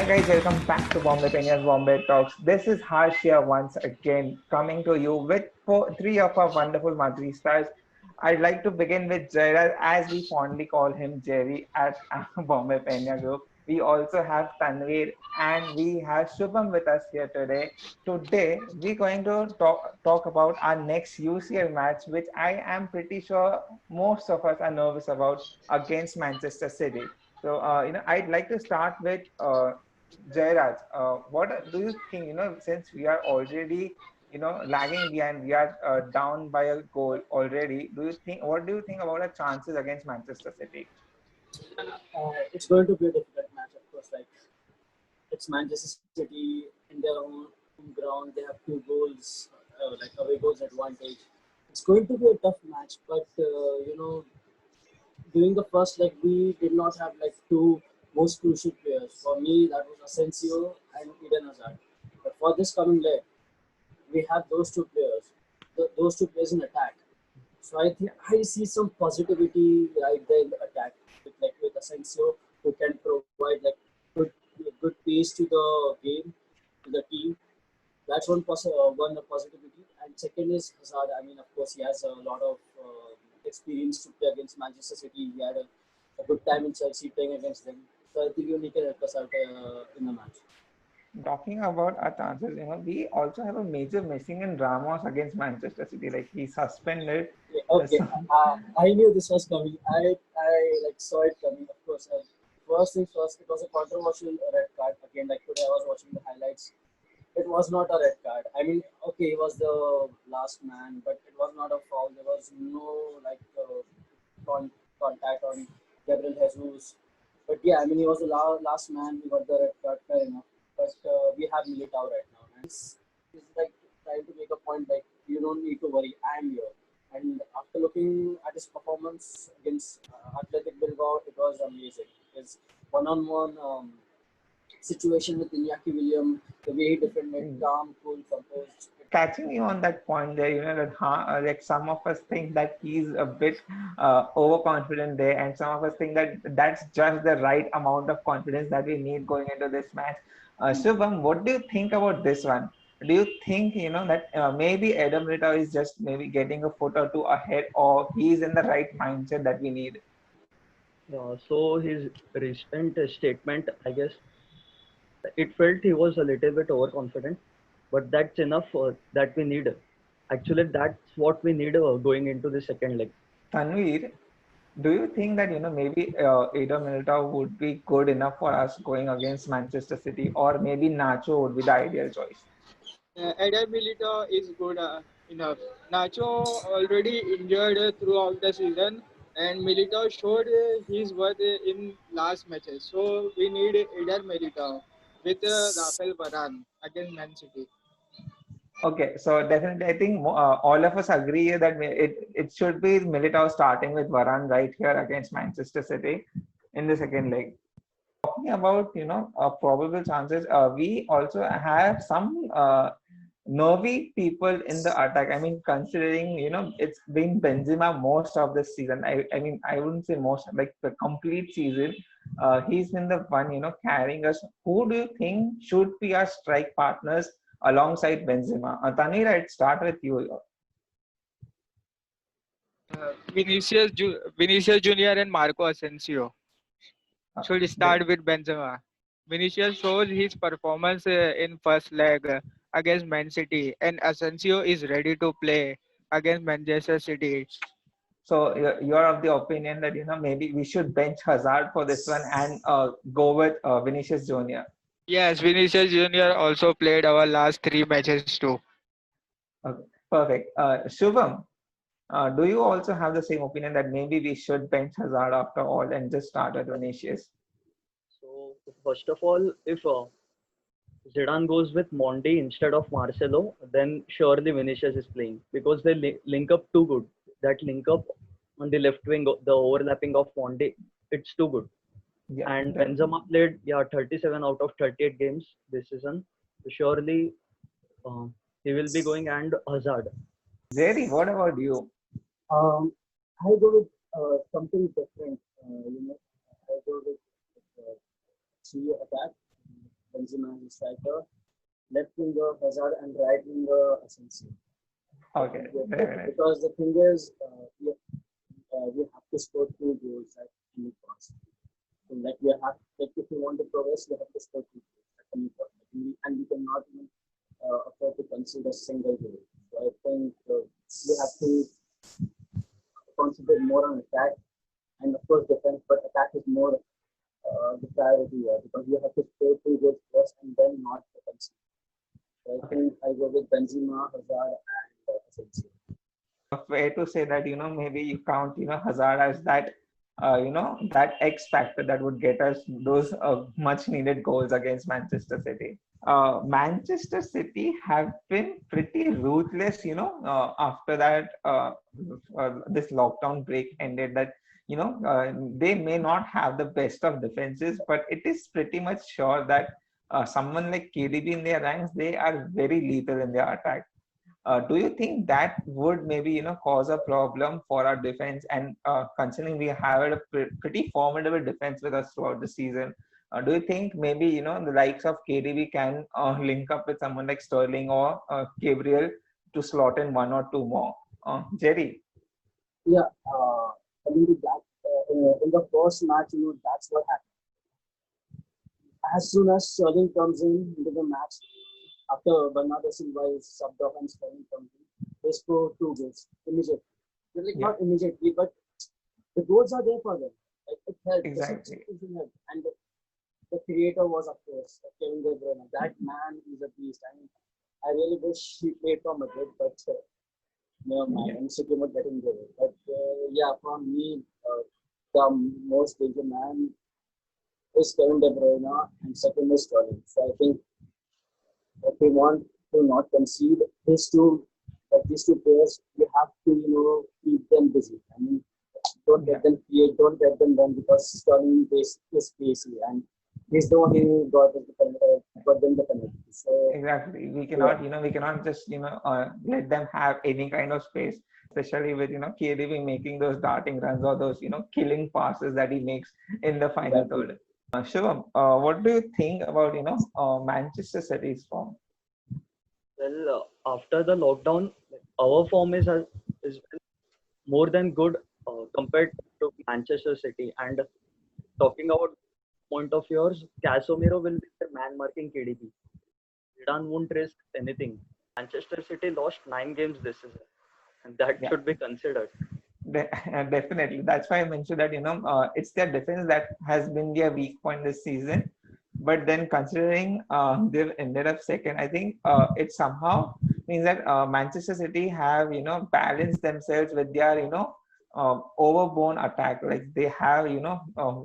guys, welcome back to Bombay Penya's Bombay Talks. This is Harsh here once again, coming to you with three of our wonderful Madri stars. I'd like to begin with Jairaj, as we fondly call him Jerry at Bombay Penya Group. We also have Tanveer and we have Shubham with us here today. Today, we're going to talk about our next UCL match, which I am pretty sure most of us are nervous about, against Manchester City. So, I'd like to start with Jairaj. What do you think? Since we are already, lagging behind, we are down by a goal already. What do you think about our chances against Manchester City? It's going to be a difficult match, of course. Like it's Manchester City in their own home ground. They have two goals, like away goals advantage. It's going to be a tough match, but during the first leg, we did not have like two most crucial players. For me, that was Asensio and Eden Hazard. But for this coming leg, we have those two players, those two players in attack. So I think I see some positivity right there in the attack with Asensio, who can provide like good good pace to the game, to the team. That's one positivity. And second is Hazard. I mean, of course, he has a lot of experience to play against Manchester City. He had a good time in Chelsea playing against them. So I think he can help us out in the match. Talking about our chances, we also have a major missing in Ramos against Manchester City. Like he's suspended. Yeah, okay, So, I knew this was coming. I like saw it coming. Of course, first things first, it was a controversial red card. Again, like today, I was watching the highlights. It was not a red card. I mean, okay, he was the last man, but it was not a foul. There was no like contact on Gabriel Jesus. But yeah, I mean, he was the last man. He got the red card, fair enough. But we have Militao right now, and he's like trying to make a point like you don't need to worry. I'm here. And after looking at his performance against Athletic Bilbao, it was amazing. His one-on-one situation with Iñaki William, the way he defended, calm, cool, composed. catching you on that point there, like some of us think that he's a bit overconfident there, and some of us think that that's just the right amount of confidence that we need going into this match. Shubham, what do you think about this one? Do you think that maybe Adam Militao is just maybe getting a foot or two ahead, or he's in the right mindset that we need? So his recent statement, I guess, it felt he was a little bit overconfident, but that's enough that we need. Actually, that's what we need going into the second leg. Tanveer, do you think that maybe Eder Militao would be good enough for us going against Manchester City, or maybe Nacho would be the ideal choice? Eder Militao is good enough. Nacho already injured throughout the season, and Militao showed his worth in last matches. So we need Eder Militao with Rafael Varane against Man City. Okay, so definitely, I think all of us agree that it should be Militao starting with Varane right here against Manchester City in the second leg. Talking about probable chances, we also have some nervy people in the attack. I mean, considering it's been Benzema most of the season. I mean, I wouldn't say most, like the complete season. He's been the one carrying us. Who do you think should be our strike partners alongside Benzema? Tanvir, I'd start with you. Vinicius Junior and Marco Asensio should Great. start with Benzema. Vinicius shows his performance in first leg against Man City, and Asensio is ready to play against Manchester City. So you're of the opinion that maybe we should bench Hazard for this one and go with Vinicius Junior. Yes, Vinicius Junior also played our last three matches too. Okay, perfect. Shubham, do you also have the same opinion that maybe we should bench Hazard after all and just start with Vinicius? So first of all, if Zidane goes with Monty instead of Marcelo, then surely Vinicius is playing because they link up too good. That link up on the left wing, the overlapping of Monty, it's too good. Yeah. And Benzema played 37 out of 38 games this season. So surely he will be going, and Hazard. Jerry, what about you? I go with something different. I go with three attack. Benzema as a striker, left winger Hazard, and right winger Asensio. Okay, definitely. Because the thing is, we have to score 2 goals at any cost. So like we have, like if we want to progress, we have to score 2 goals at any cost. And we cannot even afford to concede a single goal. So I think we have to concentrate more on attack and of course defense, but attack is more the priority here because you have to score 2 goals first and then not defense. So I think I go with Benzema, Hazard, and Asensio. Fair to say that maybe you count Hazard as that that X factor that would get us those much needed goals against Manchester City. Manchester City have been pretty ruthless, after that this lockdown break ended. That they may not have the best of defenses, but it is pretty much sure that someone like KDB in their ranks, they are very lethal in their attack. Do you think that would maybe cause a problem for our defense? And considering we have a pretty formidable defense with us throughout the season, do you think maybe the likes of KDB can link up with someone like Sterling or Gabriel to slot in one or two more? Jerry? Yeah, I mean that in the first match, that's what happened. As soon as Sterling comes into the match, after Bernardo Silva is subbed off and Sterling comes in, they score 2 goals immediately. Like not immediately, but the goals are there for them. Like it helped. Exactly. And the creator was, of course, Kevin De Bruyne. That man is a beast. I mean, I really wish he played for Madrid, but never mind. I'm sick of getting there. But yeah, for me, the most danger man is Kevin De Bruyne, and second is Sterling. So I think if we want to not concede these two players, we have to keep them busy. I mean, don't let them create, don't let them run because Sterling is crazy and he's the one who got them the penalty. So exactly, we cannot we cannot just let them have any kind of space, especially with KDB making those darting runs or those killing passes that he makes in the final third. Shivam, what do you think about Manchester City's form? Well, after the lockdown, our form is more than good compared to Manchester City. And talking about point of yours, Casemiro will be the man marking KDB. Zidane won't risk anything. Manchester City lost 9 games this season, and that should be considered. Definitely. That's why I mentioned that it's their defense that has been their weak point this season. But then considering they've ended up second, I think it somehow means that Manchester City have balanced themselves with their overborn attack. Like they have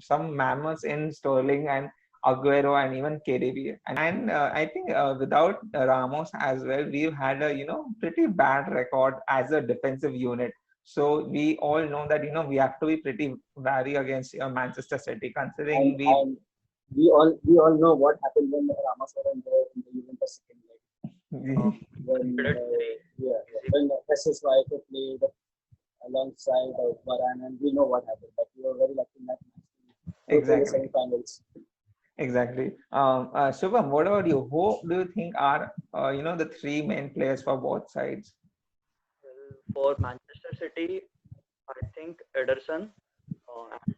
some mammoths in Sterling and Aguero and even KDB. And I think without Ramos as well, we've had a pretty bad record as a defensive unit. So we all know that we have to be pretty wary against Manchester City, considering and we all know what happened when Ramos was in the Juventus second leg. When Jesus Riker played alongside Varane, and we know what happened. Like we were very lucky in that match. Exactly. The semi-finals. Exactly. Shubham, what about you? Who do you think are the three main players for both sides? Well, for Manchester City, I think Ederson and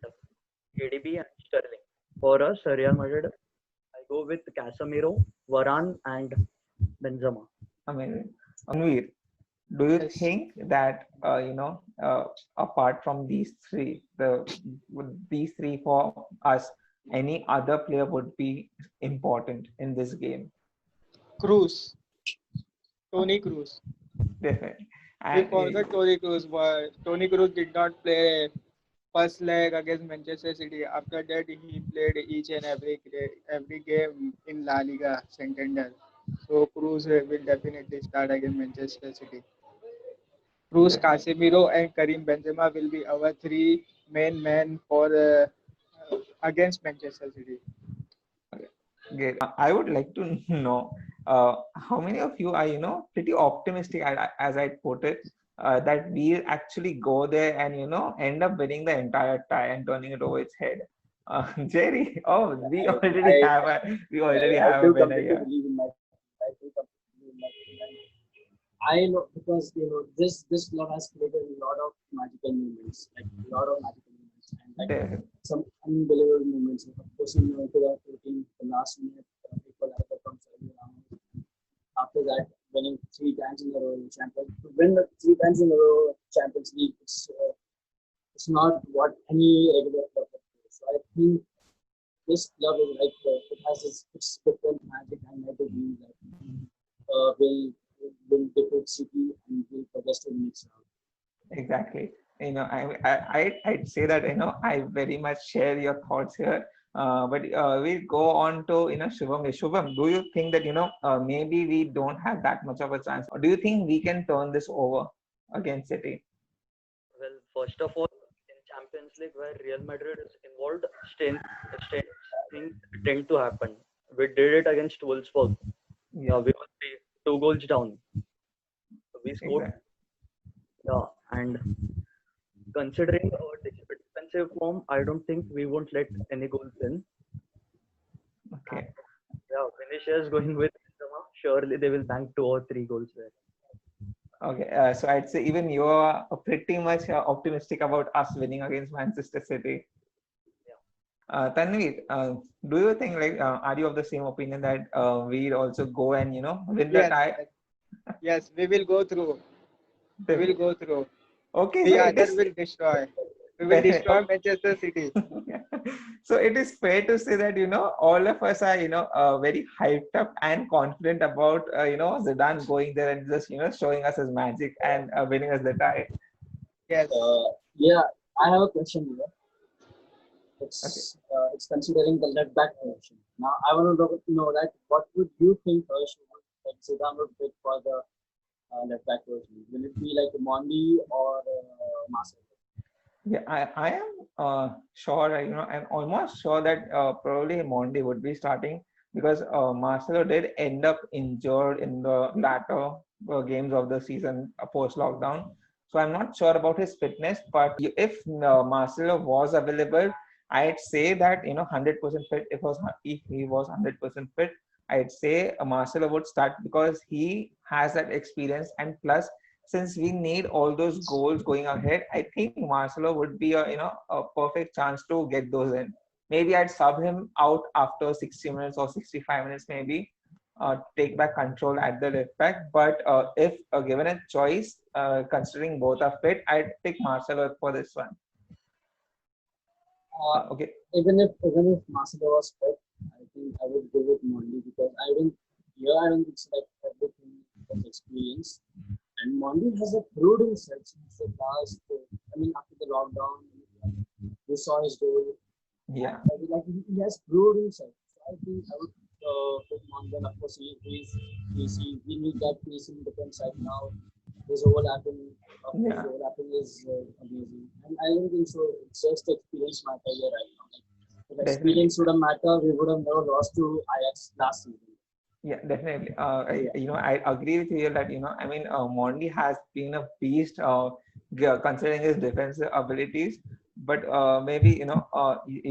KDB and Sterling. For us, Real Madrid, I go with Casemiro, Varane, and Benzema. Amazing. Anvir, do you Yes. think that apart from these three, these three for us, any other player would be important in this game? Cruz, Tony Cruz. Definitely. We And forgot Tony Cruz, but Tony Cruz did not play first leg against Manchester City. After that, he played each and every game in La Liga Santander. So Cruz will definitely start against Manchester City. Cruz, Casemiro, and Karim Benzema will be our three main men for against Manchester City. great. I would like to know how many of you are, pretty optimistic, as I put it, that we'll actually go there and, end up winning the entire tie and turning it over its head. Jerry, oh, we I, already I, have a I a do winner completely here. believe in my team. I do completely believe in my team. And I know because this club has created a lot of magical moments, like a lot of magical moments, and like De- some unbelievable moments. Of course, in 2014, the last minute equalizer from Sergio Ramos. After that, winning three times in a row, Champions. To win the three times in a row Champions League, it's not what any regular club can do. So I think this club is like it has its different magic, and I believe that will defeat City and will progress to the next round. Exactly. I'd say that, I very much share your thoughts here. But we'll go on to, Shubham. Shubham, do you think that, maybe we don't have that much of a chance? Or do you think we can turn this over against City? Well, first of all, in Champions League where Real Madrid is involved, strange things tend to happen. We did it against Wolfsburg. Yeah, We were 2 goals down. We scored. exactly. Yeah, and considering our defensive form, I don't think we won't let any goals in. And Okay. yeah, Vinicius going with Benzema, surely they will bank 2 or 3 goals there. Okay. So I'd say even you're pretty much optimistic about us winning against Manchester City. Yeah. Tanvi, do you think, like, are you of the same opinion that we'll also go and, win the Yes, tie? yes, yes. We will go through. We will go through. Okay, so The it other is will destroy. We will definitely. destroy Manchester City. So it is fair to say that, all of us are, very hyped up and confident about, Zidane going there and just, showing us his magic and winning us the tie. Yes. Yeah, I have a question here. Okay. It's considering the left back position. Now I want to know that what would you think like Zidane would pick for the left back position? Will it be like Mondi or Marcelo? Yeah, I am sure, I'm almost sure that probably Mondi would be starting because Marcelo did end up injured in the latter games of the season post lockdown. So I'm not sure about his fitness, but if Marcelo was available, I'd say that 100% fit. If he was 100% fit, I'd say Marcelo would start because he has that experience, and plus since we need all those goals going ahead, I think Marcelo would be a perfect chance to get those in. Maybe I'd sub him out after 60 minutes or 65 minutes, maybe take back control at the left back. But if given a choice, considering both are fit, I'd pick Marcelo for this one. Uh, Okay. even if Marcelo was fit, I think I would go with Mondi because I don't think it's like everything was experience. And Mondi has a proved himself since the last, after the lockdown, we saw his goal. And Yeah. like he has proved himself. So I think I would put Mondi. And of course, we need that piece in defense right now. His Yeah. overlapping is amazing. And I don't think so. It's just experience matter here right now. Like, if Definitely. experience would have mattered, we would have never lost to Ajax last season. Yeah, definitely. So yeah. I agree with you that, I mean, Mondi has been a beast, considering his defensive abilities. But maybe,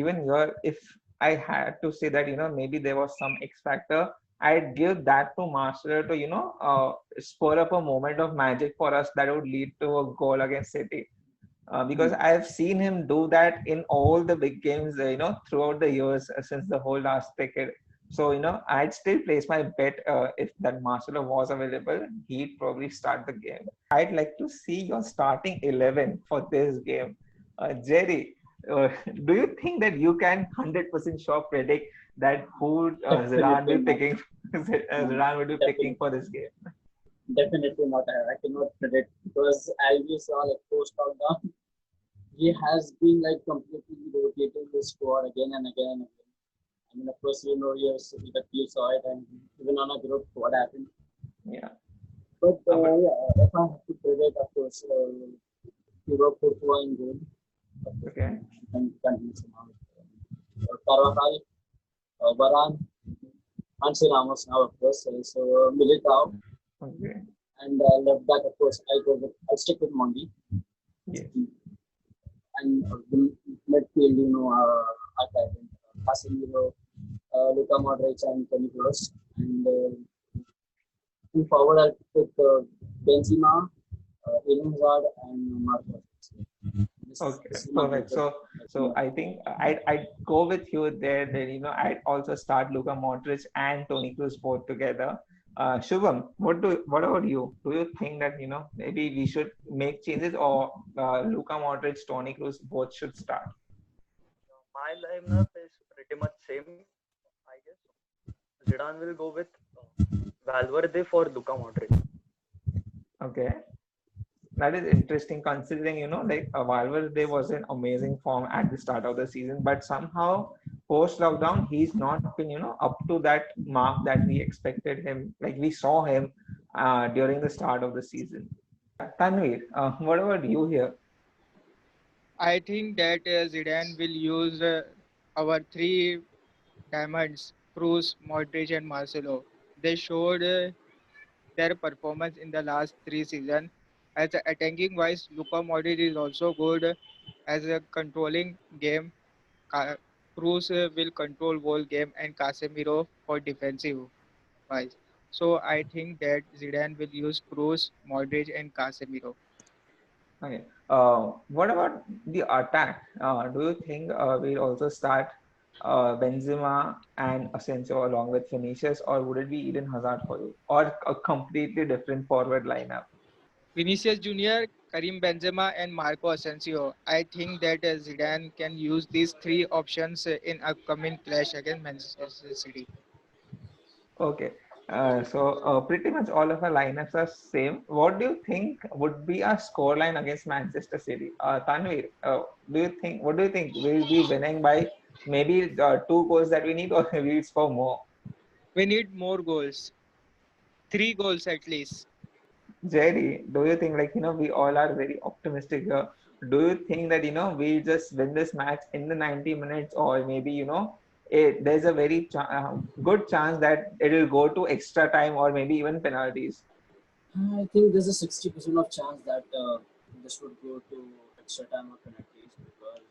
even here, if I had to say that, maybe there was some X factor, I'd give that to Marcelo to, spur up a moment of magic for us that would lead to a goal against City. Because I've seen him do that in all the big games, throughout the years since the whole last decade. So, I'd still place my bet if that Marcelo was available, he'd probably start the game. I'd like to see your starting 11 for this game. Jerry, do you think that you can 100% sure predict that who Zidane Definitely will be not. picking, No, Zidane will be picking definitely, for this game? definitely not. I cannot predict because as we saw like post lockdown, he has been like completely rotating his squad again and again and again. Of course, that you saw it, and even on a group, what happened. Yeah. But But yeah, if I have to predict, of course, Hero Courtois in goal. Of course, okay. can continue somehow. Carvajal, Varane, Anse Ramos now, of course. So Militao Okay. and left back, of course, I'll stick with Mondi. Yes. And the midfield, our trident, Casemiro, Luka Modric, and Toni Kroos. And in forward, I'll pick Benzema, Eden Hazard, and Marcos. Okay, This is my perfect. favorite. So I think I'd go with you there. Then I'd also start Luka Modric and Toni Kroos both together. Shubham, what about you? Do you think that maybe we should make changes, or Luka Modric, Toni Kroos both should start? My lineup is pretty much same, I guess. Zidane will go with Valverde for Luka Modric. Okay. That is interesting considering, like Valverde was in amazing form at the start of the season, but somehow post lockdown, he's not been, up to that mark that we expected him, like we saw him during the start of the season. Tanvir, what about you here? I think that Zidane will use our three diamonds, Cruz, Modric, and Marcelo. They showed their performance in the last three seasons. As a attacking wise, Luka Modric is also good as a controlling game. Ka- Cruz will control whole game and Casemiro for defensive wise. So I think that Zidane will use Cruz, Modric, and Casemiro. Okay. What about the attack? Do you think we'll also start Benzema and Asensio along with Vinicius, or would it be Eden Hazard for you, or a completely different forward lineup? Vinicius Junior, Karim Benzema, and Marco Asensio. I think that Zidane can use these three options in upcoming clash against Manchester City. Okay. So pretty much all of our lineups are same. What do you think would be our scoreline against Manchester City? Tanvir, what do you think? Will we be winning by maybe two goals that we need, or maybe it's for more? We need more goals, 3 goals at least. Jerry, do you think, like, we all are very optimistic here? Do you think that, we just win this match in the 90 minutes, or maybe, there's a very good chance that it will go to extra time or maybe even penalties? I think there's a 60% of chance that this would go to extra time or penalties because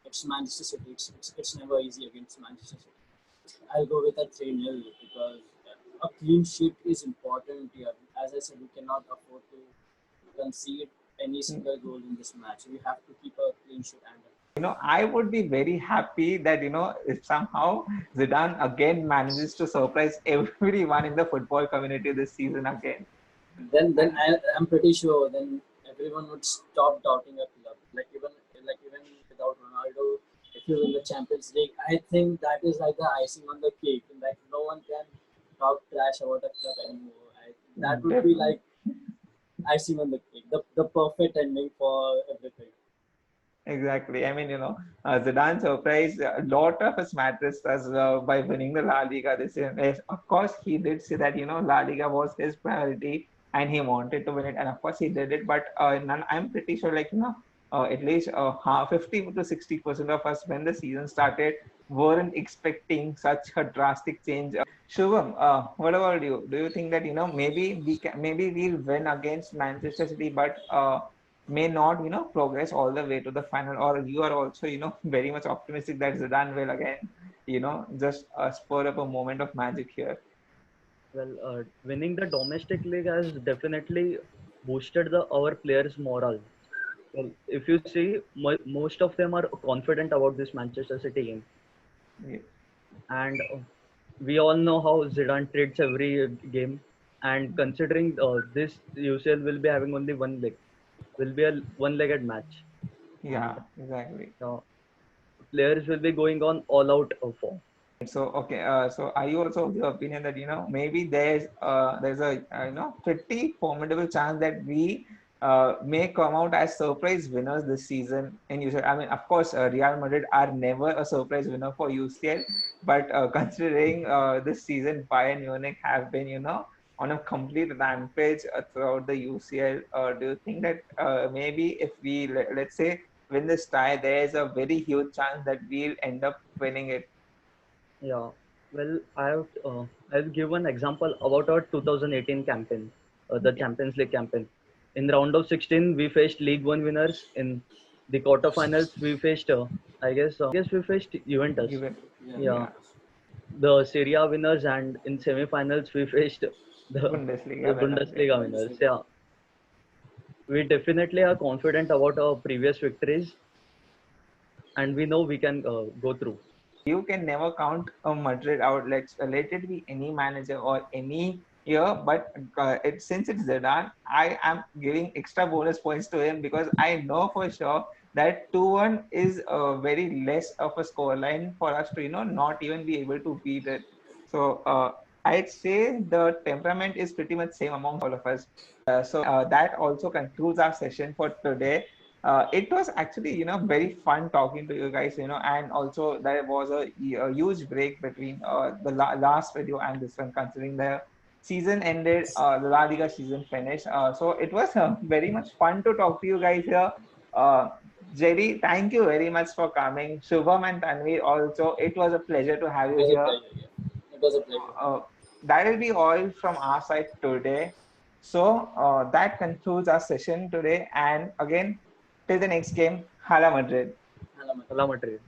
it's Manchester City. It's never easy against Manchester City. I'll go with a 3-0 because a clean sheet is important here. As I said, we cannot afford to concede any single goal in this match. We have to keep a clean sheet and I would be very happy that, if somehow Zidane again manages to surprise everyone in the football community this season again. I'm pretty sure then everyone would stop doubting a club. Like even without Ronaldo, if you win the Champions League, I think that is like the icing on the cake. Like no one can talk trash about a club anymore. That would be like icing on the cake, the perfect ending for everything. Exactly. I mean, Zidane surprised a lot of his Madridistas by winning the La Liga this year. Yes, of course, he did say that, La Liga was his priority and he wanted to win it. And of course, he did it. But I'm pretty sure, like, at least 50 to 60% of us, when the season started, weren't expecting such a drastic change. Shubham, what about you? Do you think that, maybe we'll win against Manchester City, but may not, progress all the way to the final, or you are also, very much optimistic that Zidane will again, just spur up a moment of magic here? Well, winning the domestic league has definitely boosted our players' morale. Well, if you see, most of them are confident about this Manchester City game, Yeah. and we all know how Zidane treats every game. And considering this UCL will be having only one leg, will be a one-legged match, and Yeah, exactly. uh, players will be going on all out form. So okay, so are you also of the opinion that maybe there's a pretty formidable chance that we may come out as surprise winners this season in UCL? I mean, of course, Real Madrid are never a surprise winner for UCL, but considering this season, Bayern Munich have been on a complete rampage throughout the UCL. Do you think that maybe if we let's say win this tie, there is a very huge chance that we'll end up winning it? Yeah. Well, I'll give one example about our 2018 campaign, the Yeah. Champions League campaign. In round of 16, we faced League One winners in The quarterfinals we faced, I guess we faced Juventus. Given. Yeah, the Serie A winners, and in semi-finals we faced Bundesliga the winners, Bundesliga yeah. winners. Yeah, we definitely are confident about our previous victories, and we know we can go through. You can never count a Madrid out. Let it be any manager or any year, but since it's Zidane, I am giving extra bonus points to him because I know for sure that 2-1 is very less of a scoreline for us to not even be able to beat it. So I'd say the temperament is pretty much same among all of us. So that also concludes our session for today. It was actually very fun talking to you guys, and also there was a huge break between last video and this one, considering the season ended, the La Liga season finished. So it was very much fun to talk to you guys here. uh, Jerry, thank you very much for coming. Shubham and Tanvi also, it was a pleasure to have It you was a here. pleasure. Yeah. It was a pleasure. uh, that will be all from our side today. So that concludes our session today. And again, till the next game, Hala Madrid. Hello, Hala Madrid.